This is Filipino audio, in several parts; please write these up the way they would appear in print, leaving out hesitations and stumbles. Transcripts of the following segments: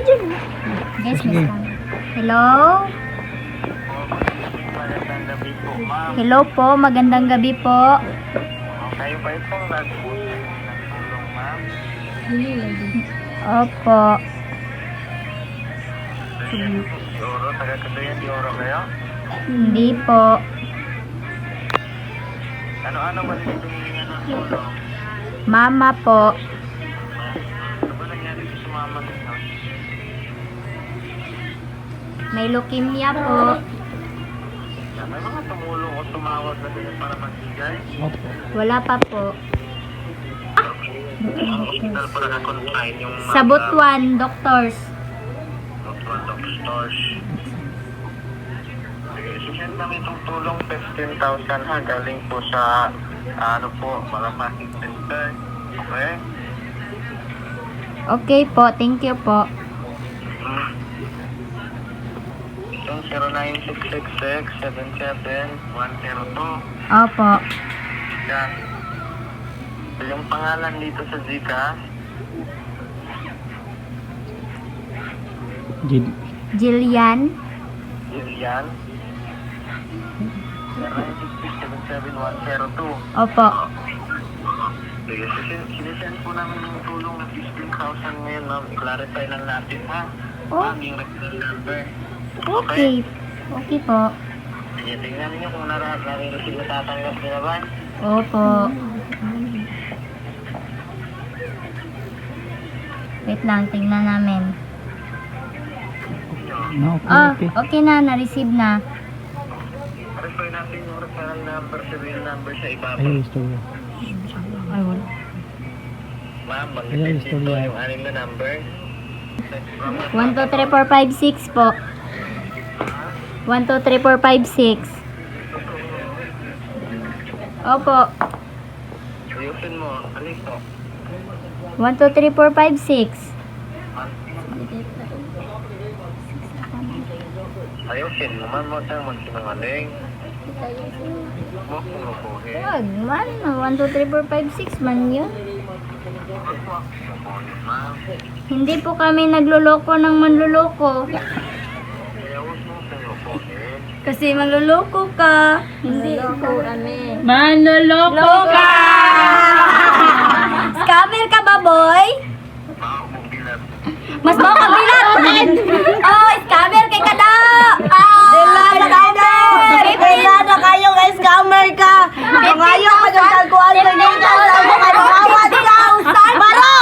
dyan. Guys, Sige. Hello? Magandang gabi po, ma'am. Hello po, magandang gabi po. Kayo pa itong nag-usap ng tulong, ma'am. Opo. Si Oro, taga-Cagayan de Oro kayo? Hindi po. Ano-ano ba dito ng tulong? Mama po. Ano ba nangyari sa mama ninyo? May leukemia po. May mga tumulong o tumawag na din para magbigay? Opo. Wala pa po. Ang hospital po nakakonfine yung Sa Butuan, doctors. Doctors. Sige, sisend namin itong tulong 15,000 ha. Galing po sa ano po, mga masking center. Okay? Okay po, thank you po. Yung 09666-77102. Opo. Yan. Yung pangalan dito sa Gcash, Jillian. Lilian. 096677102. Opo. Sige, sinisend po namin yung tulong na 15,000 ngayon, ma'am. I-clarify lang natin, ha? Oh. Ma'am, yung referral number. Okay. Okay po. Sige, tingnan niyo kung nare-receive na tatanggap nila ba? Opo. Wait lang, tingnan namin. No, okay, Ah, okay. okay na, na-receive na. Refer natin yung referral number, serial number sa ibaba. Ayun, istorya. Ay, wala. Ma'am, Ayan, mag-repeat dito istorya. yung anim na number. 1, 2, 3, 4, 5, 6 po. 1, 2, 3, 4, 5, 6. Opo. Ayusin mo. Alis mo. 1, 2, 3, 4, 5, 6. Ayusin mo. Man mo siyang magsinungaling. Mo kung lukuhin. Wag man. 1, 2, 3, 4, 5, 6 man yun. Lukuhin, ma'am. Hindi po kami nagluloko ng manluloko. Kaya huwag mo kung lukuhin. Kasi manluloko ka. Hindi po kami. Manloloko ka! Scammer ka ba, boy? Baka mong bilat. Mas mo ka bilat! Oh, scammer kay kada! Dila na kayo! Dila na kayo kay scammer ka! Ngayon ka dyan kalkuhan sa dito! Sabi ka nawawad ka! Baro!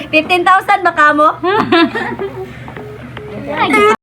15,000 baka mo?